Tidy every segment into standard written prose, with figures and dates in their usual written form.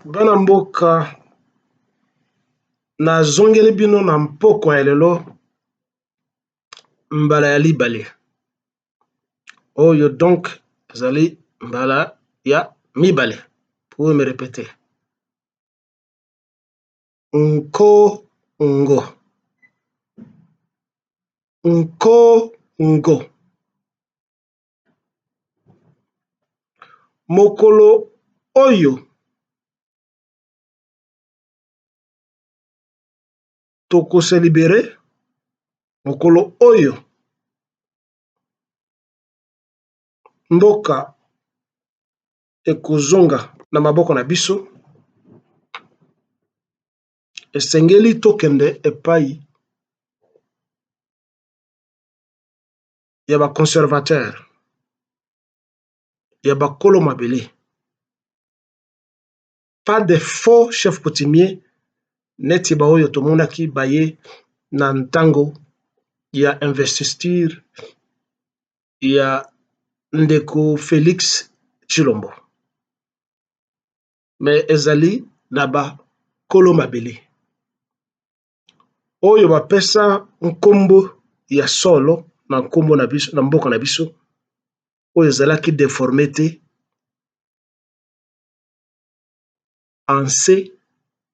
Bana mboka nazongeli bino na mpoko ya lelo mbala ya libale oyo donc ezali mbala ya mibale. Pouvez me répéter? Nkongo. Nkongo. Mokolo oyo tokose libere, mokolo oyo mboka ekozonga na maboko na biso, esengeli tokende epai ya ba conservateur, ya bakolo mabele. Pas de faux chef coutumier neti ba oyo tomonaki baye na ntango ya investiture ya ndeko Félix Tshilombo, mais ezali na ba kolo mabele oyo bapesa nkombo ya solo na nkombo na biso, na mboka na biso oyo ezalaki déformé te en C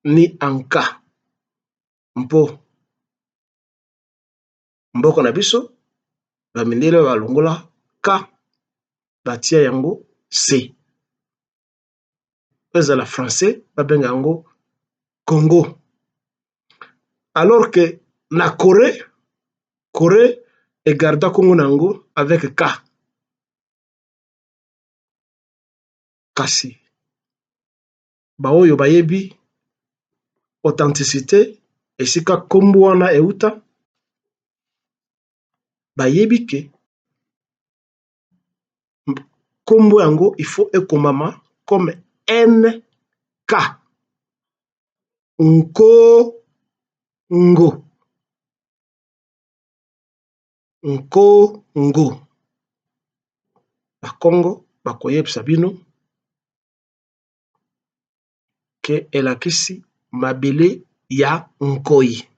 ni en K. Mpo mboka na biso bamindele balongola K batia yango C, ezala français babenga yango Congo. Alors que na Corée egarda Congo nango avec K. Kasi baoyo bayebi authenticité esika kombo wana euta, bayebi ke kombo yango il faut ekomama comme NK. Nkongo. Nkongo. Bakongo bakoyebisa bino ke elakisi mabele ya Nkoi.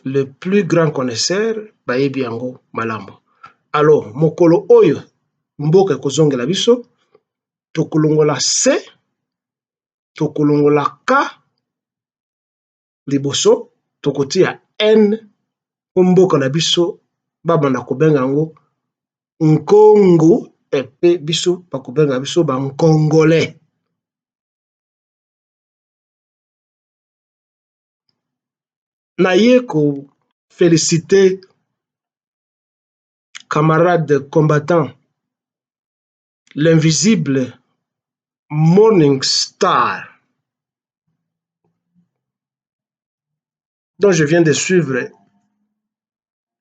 Le plus grand connaisseur bayebi yango malamu. Alors mokolo oyo mboka ekozongela biso tokolongola C, tokolongola K liboso, tokotia N mboka na biso babanda kobenga yango Nkongo, epe biso bakobenga biso ba Nkongolais. Naye ko féliciter camarade combattant, l'invisible Morning Star, dont je viens de suivre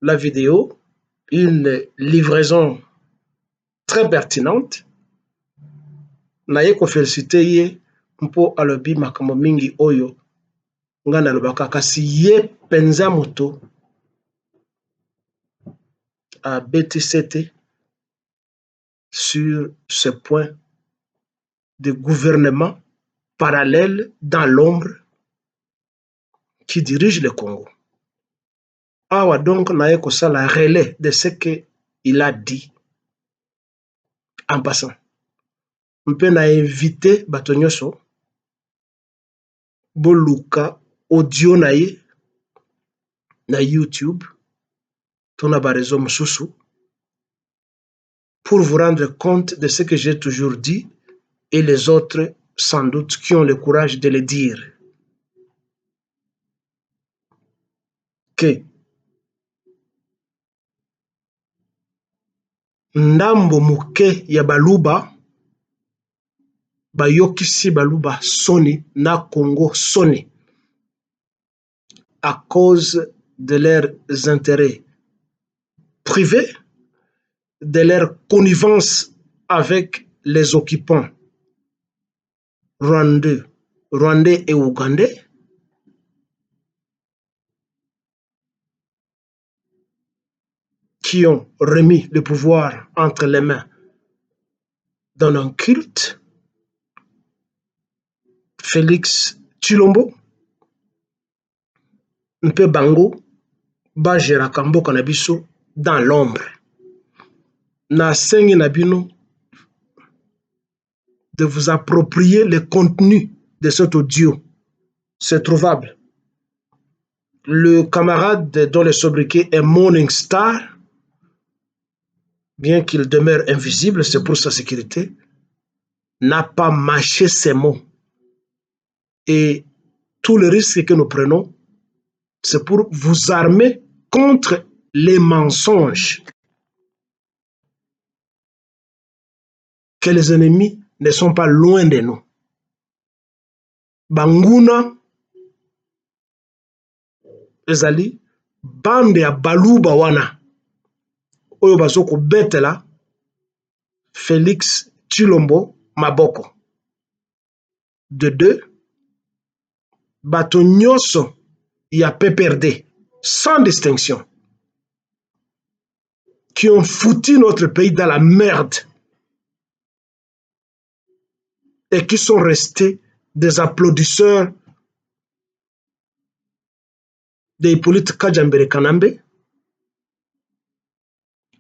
la vidéo, une livraison très pertinente. Naye ko féliciter ye mpo alobi makambo mingi oyo nga nalobaka, kasi ye penza moto a BTCT sur ce point de gouvernement parallèle dans l'ombre qui dirige le Congo. Awa donc naye kosala relais de ce qu'il a dit en passant. Mpe na invité bato nyonso boluka audio naye na YouTube to na ba réseau mosusu pour vous rendre compte de ce que j'ai toujours dit et les autres sans doute qui ont le courage de le dire. Que ndambo muke ya baluba bayokisi baluba soni na Congo soni à cause de leurs intérêts privés, de leur connivence avec les occupants rwandais et ougandais, qui ont remis le pouvoir entre les mains d'un culte Félix Tshilombo, Mpe Bango, Bajera Kamboka na biso dans l'ombre. Na sengi na bino de vous approprier le contenu de cet audio. C'est trouvable. Le camarade dont le sobriquet est Morning Star, bien qu'il demeure invisible, c'est pour sa sécurité, n'a pas mâché ses mots. Et tout le risque que nous prenons, c'est pour vous armer contre les mensonges. Que les ennemis ne sont pas loin de nous. Banguna, ezali, bande ya baluba wana, oyo bazoko betela, Félix Tshilombo maboko. De deux, bato nyonso ya PPRD, sans distinction, qui ont foutu notre pays dans la merde et qui sont restés des applaudisseurs des Hippolyte Kajambere Kanambe,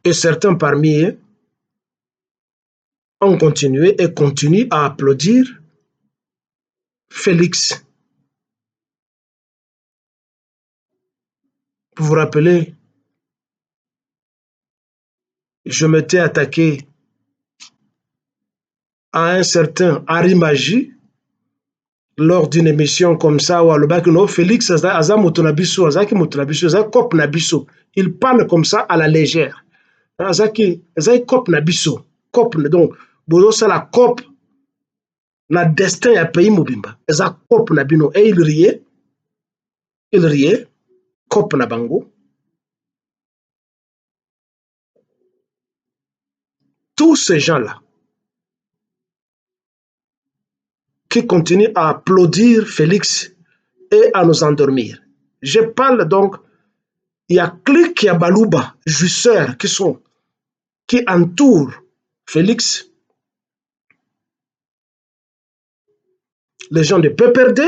et certains parmi eux ont continué et continuent à applaudir Félix. Pour vous rappeler, je m'étais attaqué à un certain Harry Magie lors d'une émission comme ça où no Félix aza moto na biso, azaki moto na biso, azaki cop na biso. Il parle comme ça à la légère. Azaki cop na biso, cop donc bozo ça la cop na destin ya pays mobimba. Eza cop na bino et il riait, cop na bango. Tous ces gens-là qui continuent à applaudir Félix et à nous endormir. Je parle donc, il y a Clique et Balouba, jouisseurs qui entourent Félix, les gens de PPRD,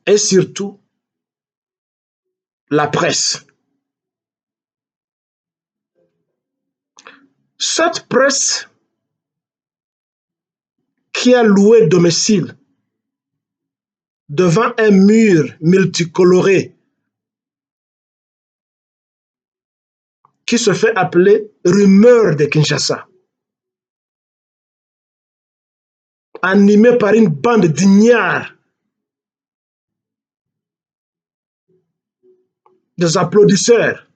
et surtout la presse. Cette presse qui a loué domicile devant un mur multicoloré qui se fait appeler Rumeur de Kinshasa, animé par une bande d'ignards, des applaudisseurs.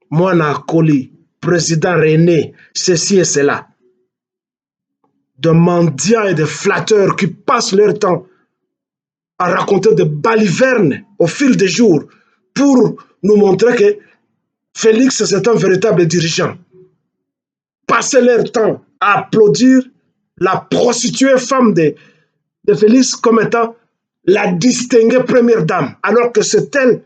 Moana Koli, président René, ceci et cela. De mendiants et de flatteurs qui passent leur temps à raconter des balivernes au fil des jours pour nous montrer que Félix c'est un véritable dirigeant. Passer leur temps à applaudir la prostituée femme de Félix comme étant la distinguée première dame, alors que c'est elle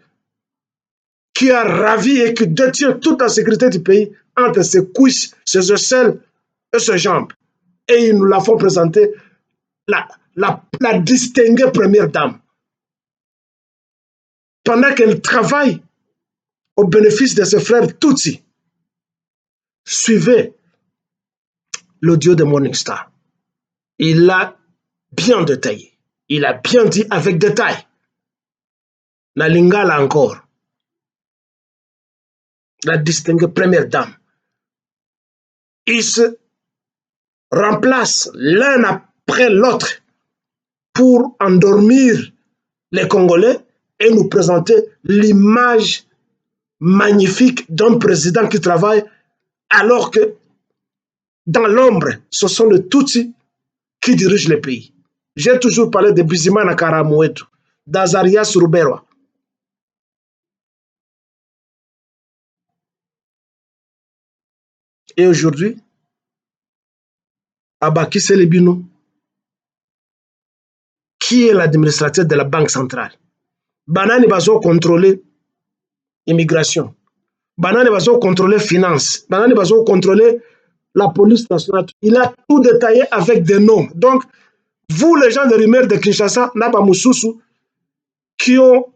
qui a ravi et qui détient toute la sécurité du pays entre ses cuisses, ses aisselles et ses jambes. Et ils nous la font présenter la distinguée première dame. Pendant qu'elle travaille au bénéfice de ses frères Tutsi. Suivez l'audio de Morning Star. Il l'a bien détaillé. Il a bien dit avec détail. La Lingala encore. La distinguée première dame. Ils se remplacent l'un après l'autre pour endormir les Congolais et nous présenter l'image magnifique d'un président qui travaille alors que dans l'ombre, ce sont les Tutsis qui dirigent le pays. J'ai toujours parlé de Bizimana Karamoetu, d'Azarias Ruberwa. Et aujourd'hui, Abaki Selebino, qui est l'administrateur de la Banque centrale, Banani Bazo contrôler l'immigration. banane bazo contrôler finance, banane bazo contrôler la police nationale. Il a tout détaillé avec des noms. Donc, vous, les gens de rumeurs de Kinshasa, Naba Moussousou, qui ont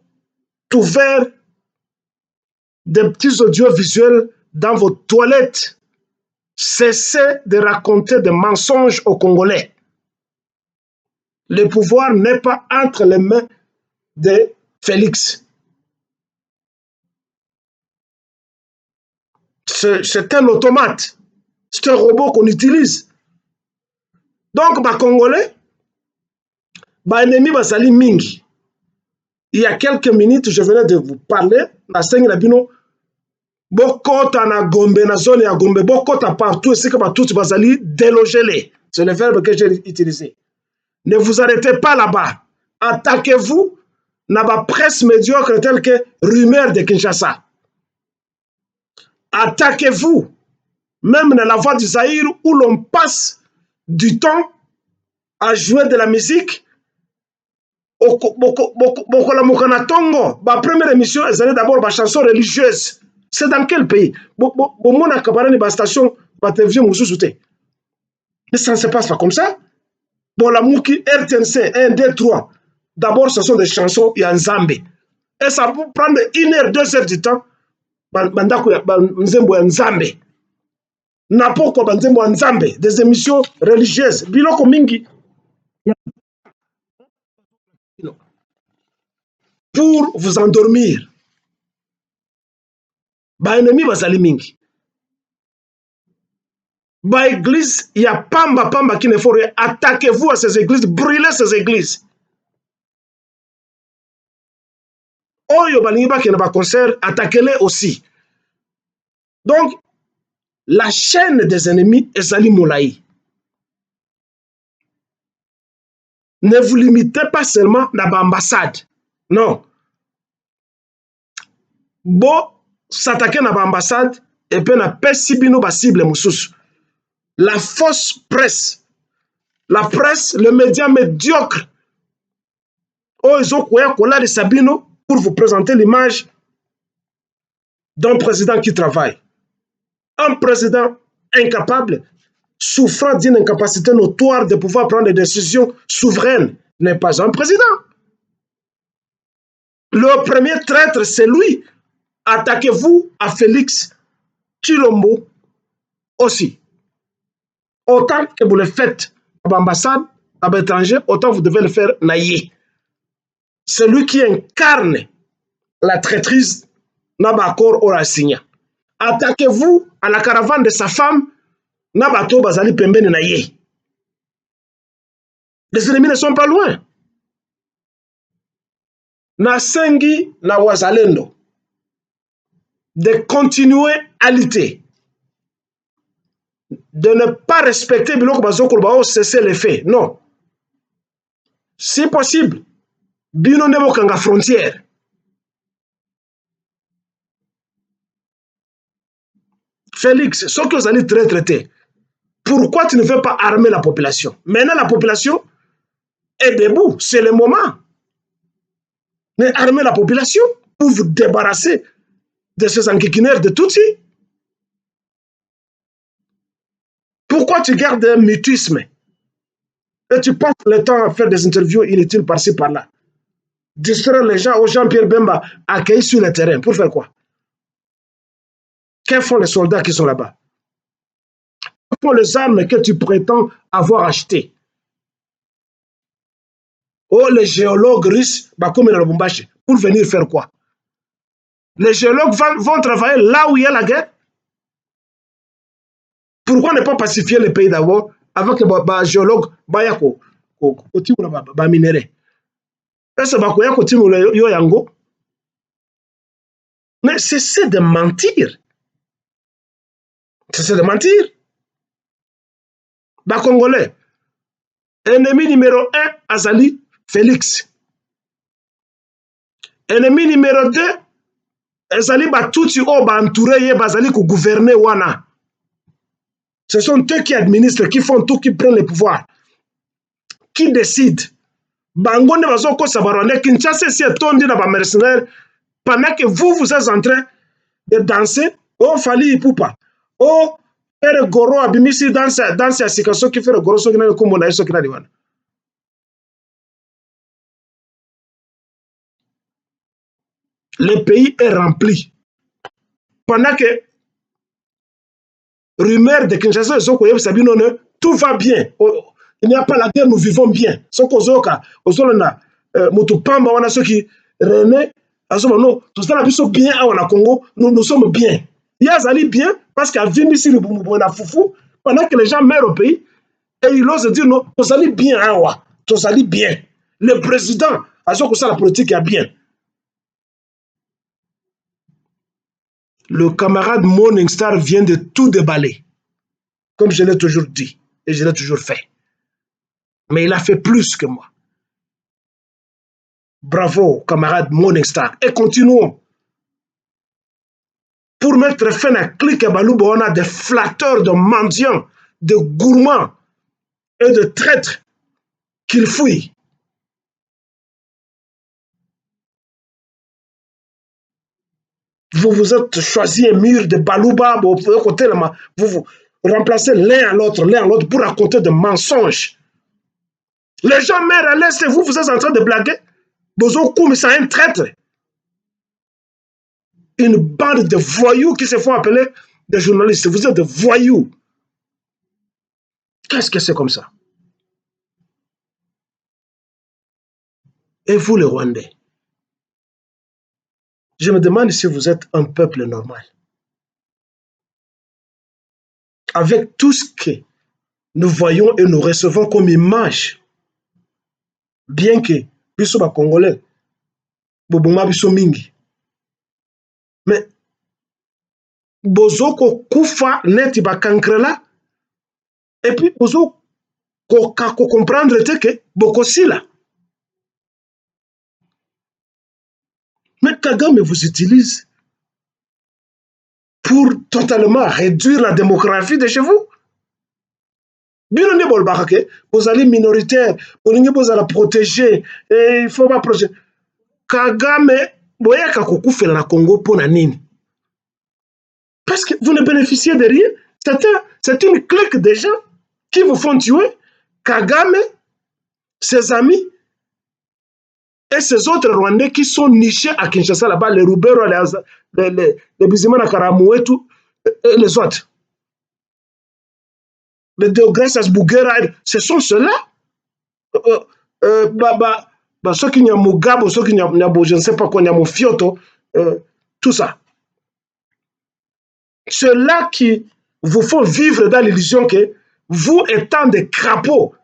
ouvert des petits audiovisuels dans vos toilettes, cessez de raconter des mensonges aux Congolais. Le pouvoir n'est pas entre les mains de Félix. C'est un automate. C'est un robot qu'on utilise. Donc, les Congolais, les ennemis basali mingi. Il y a quelques minutes, je venais de vous parler, na sengi na bino, bokota na Gombe, na zone ya Gombe, bokota partout, et c'est que tous basali délogez-les. C'est le verbe que j'ai utilisé. Ne vous arrêtez pas là-bas. Attaquez-vous na ba presse médiocre telle que Rumeur de Kinshasa. Attaquez-vous même dans la voie du Zaïre où l'on passe du temps à jouer de la musique. Bokola Mokana Tongo, ma première émission, c'est d'abord ma chanson religieuse. C'est dans quel pays? Bomona Kabarani, ma station, ma télévision, Moussouté. Mais ça ne se passe pas comme ça. Bon, la Mouki, RTNC, 1, 2, 3. D'abord, ce sont des chansons, il y a un Zambé. Et ça peut prendre 1 heure, 2 heures du temps. Bandako, Nzembo, un Zambé. Napoko, Nzembo, un Zambé. Des émissions religieuses. Biloko Mingi. Pour vous endormir. Ba ennemi bazali mingi. Ba église, il y a pamba qui ne faut rien. Attaquez-vous à ces églises, brûlez ces églises. Oyo balingi ba kena ba concert, attaquez-les aussi. Donc, la chaîne des ennemis est Zali Moulaï. Ne vous limitez pas seulement à l'ambassade. Non. Bon, s'attaquer à l'ambassade et puis na pesibino ba cible mususu. La fausse presse. La presse, le média médiocre. Oh, ils ont quoi de Sabino pour vous présenter l'image d'un président qui travaille. Un président incapable, souffrant d'une incapacité notoire de pouvoir prendre des décisions souveraines, n'est pas un président. Le premier traître, c'est lui. Attaquez-vous à Félix Tshilombo aussi. Autant que vous le faites à l'ambassade, à l'étranger, autant vous devez le faire naïe. Celui qui incarne la traîtrise Nabakor Orasigna. Attaquez-vous à la caravane de sa femme Nabato Bazali Pembene Naye. Les ennemis ne sont pas loin. Nasengi na Wazalendo de continuer à lutter, de ne pas respecter Biloko Bazoko Bao, cesser les faits. Non. Si possible, Bino Nebo Kanga frontière. Félix, ce que vous allez traiter, pourquoi tu ne veux pas armer la population? Maintenant, la population est debout, c'est le moment. Mais armer la population pour vous débarrasser de ces enquiquineurs de Tutsi. Pourquoi tu gardes un mutisme et tu passes le temps à faire des interviews inutiles par-ci, par-là? Distraire les gens, aux Jean-Pierre Bemba, accueillis sur le terrain. Pour faire quoi? Que font les soldats qui sont là-bas? Que font les armes que tu prétends avoir achetées? Oh, les géologues russes, comme le Lubumbashi, pour venir faire quoi? Les géologues vont travailler là où il y a la guerre. Pourquoi ne pas pacifier le pays d'abord avec les géologues minéraux? Mais cessez de mentir. Cessez de mentir. Les Congolais, ennemi numéro 1, Azali Félix. Ennemi numéro 2, Azali Batouti entouré Bazali pour gouverner Wana. Ce sont eux qui administrent, qui font tout, qui prennent le pouvoir, qui décident. Bango ne bazoko sabarone Kinshasa si tondi na ba mercenaires pendant que vous êtes en train de danser. Oh, Fali Ipupa. Oh, faire Goro Abimisi danse à Sikaso qui fait le Goro Sokina de Kumona et Sokina Diwan. Le pays est rempli. Pendant que rumeur de Kinshasa, tout va bien. Il n'y a pas la guerre, nous vivons bien. Sokozoka, Ozolana, Mutupamba, on a ceux qui René, non, tout ça, nous bien à Congo, nous sommes bien. Il y a Zali bien parce qu'à Vimisi, le Boumbouna Foufou, pendant que les gens meurent au pays, et ils osent dire non, tout ça bien, tout ça bien. Le président, à ce que ça, la politique est bien. Le camarade Morningstar vient de tout déballer, comme je l'ai toujours dit et je l'ai toujours fait. Mais il a fait plus que moi. Bravo, camarade Morningstar. Et continuons. Pour mettre fin à Clique et Balouba, on a des flatteurs, de mendiants, de gourmands et de traîtres qu'ils fouillent. Vous vous êtes choisi un mur de Balouba, vous vous remplacez l'un à l'autre pour raconter des mensonges. Les gens meurent à l'Est et vous êtes en train de blaguer. Bozo Koum, c'est un traître. Une bande de voyous qui se font appeler des journalistes. Vous êtes des voyous. Qu'est-ce que c'est comme ça? Et vous, les Rwandais, je me demande si vous êtes un peuple normal. Avec tout ce que nous voyons et nous recevons comme image, bien que biso ba Congolais, boboma biso mingi, mais bozoko kufa neti ba kankrela, et puis bozo ko comprendre que bokosila. Mais Kagame vous utilise pour totalement réduire la démographie de chez vous. Vous allez minoritaire, vous allez protéger, et il faut pas protéger. Kagame, boyaka kokufela na Congo pour na nini? Parce que vous ne bénéficiez de rien. C'est une clique de gens qui vous font tuer. Kagame, ses amis et ces autres Rwandais qui sont nichés à Kinshasa là-bas, les Rubero, les Bizimana Karamouetu et les autres. Les Deogressas Bougera, ce sont ceux-là. Ceux qui n'ont Mugabe, ceux qui n'ont je ne sais pas quoi, n'ont Fioto, tout ça. Ceux-là qui vous font vivre dans l'illusion que vous, étant des crapauds,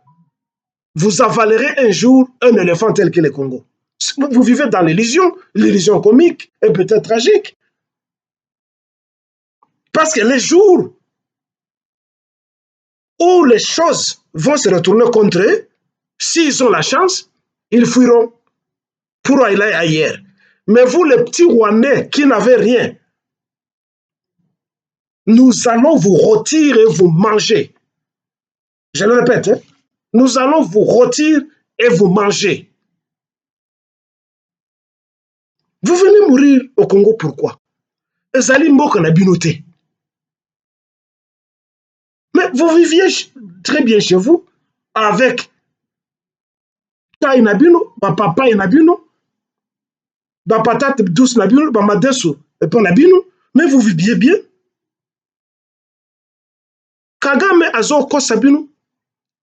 vous avalerez un jour un éléphant tel que le Congo. Vous vivez dans l'illusion comique et peut-être tragique. Parce que les jours où les choses vont se retourner contre eux, s'ils ont la chance, ils fuiront pour aller ailleurs. Mais vous, les petits Rwandais qui n'avez rien, nous allons vous rôtir et vous manger. Je le répète, hein? Nous allons vous rôtir et vous manger. Vous venez mourir au Congo, pourquoi? Ezali mboka na binoté. Mais vous viviez très bien chez vous, avec ta inabino, ba papa inabino, ba patate douce nabino, ba madeso et pas nabino, mais vous viviez bien. Kagame azo ko sabino,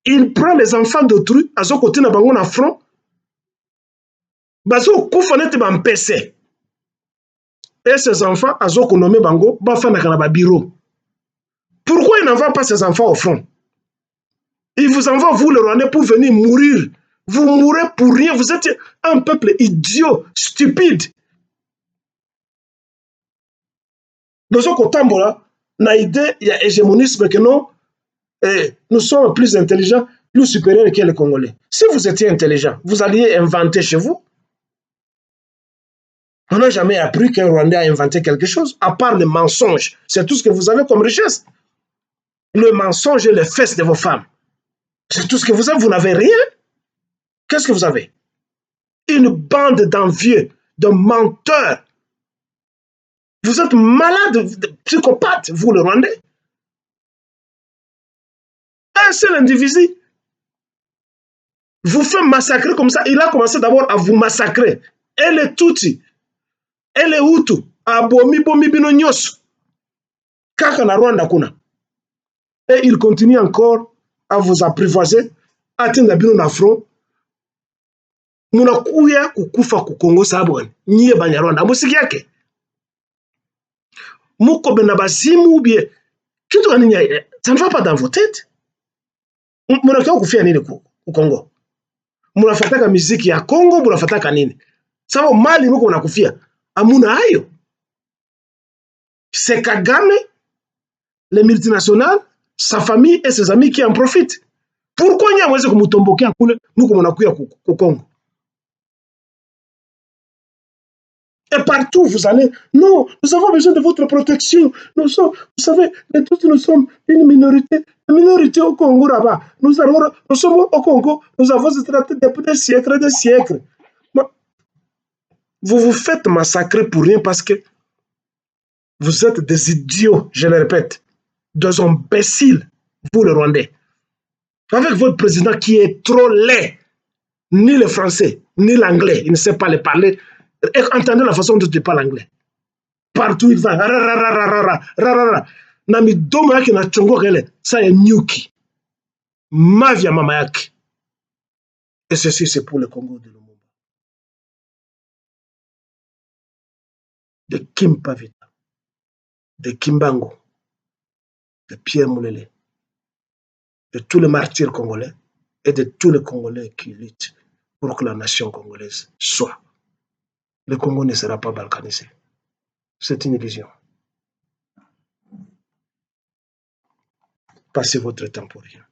il prend les enfants d'autrui, azo côté na bango na front, bazo kufanete ba mpese. Et ces enfants, azo konomé bango, ba fana kana ba bureau. Pourquoi il n'envoie pas ses enfants au front? Il vous envoie, vous, le Rwandais, pour venir mourir. Vous mourrez pour rien. Vous êtes un peuple idiot, stupide. Dans ce côté-là, na idée, il y a hégémonisme que non, nous sommes plus intelligents, plus supérieurs que les Congolais. Si vous étiez intelligent, vous alliez inventer chez vous. On n'a jamais appris qu'un Rwandais a inventé quelque chose, à part le mensonge. C'est tout ce que vous avez comme richesse. Le mensonge et les fesses de vos femmes. C'est tout ce que vous avez. Vous n'avez rien. Qu'est-ce que vous avez? Une bande d'envieux, de menteurs. Vous êtes malade, psychopathe, vous le Rwandais. Un seul individu vous fait massacrer comme ça. Il a commencé d'abord à vous massacrer. Elle est Tutsi, elle est Hutu, abomi bomi bino nyos. Kaka na Rwanda kuna. Et il continue encore à vous apprivoiser, atteindre bino na front. Munakuya kukufa ku Congo sabwan. Nyie Banyarwanda musiki yake. Muko bena bazimu ou bien kitu gani ça ne va pas dans vos têtes. Munakuya kufia nini ku Congo? Munafataka muziki ya Congo, munafataka nini? Sababu mali muko munakufia. Amuna hayo. C'est Kagame, les multinationales, sa famille et ses amis qui en profitent. Pourquoi n'y a pas de kumutomboke kule nuko munakuya ku Congo? Et partout vous allez, non, nous avons besoin de votre protection. Nous sommes, vous savez, nous sommes une minorité. La minorité au Congo là-bas. Nous sommes au Congo, nous avons été traités depuis des siècles et des siècles. Vous vous faites massacrer pour rien parce que vous êtes des idiots, je le répète, des imbéciles, vous le Rwandais. Avec votre président qui est trop laid, ni le français, ni l'anglais, il ne sait pas le parler. Et entendez la façon dont il parle anglais. Partout il va, nami domo yake na chongo kele, ça est nyuki. Mavia mama yake. Et ceci c'est pour le Congo de Lumumba. De Kim Pavita, de Kimbangu, de Pierre Moulele, de tous les martyrs congolais et de tous les Congolais qui luttent pour que la nation congolaise soit. Le Congo ne sera pas balkanisé. C'est une illusion. Passez votre temps pour rien.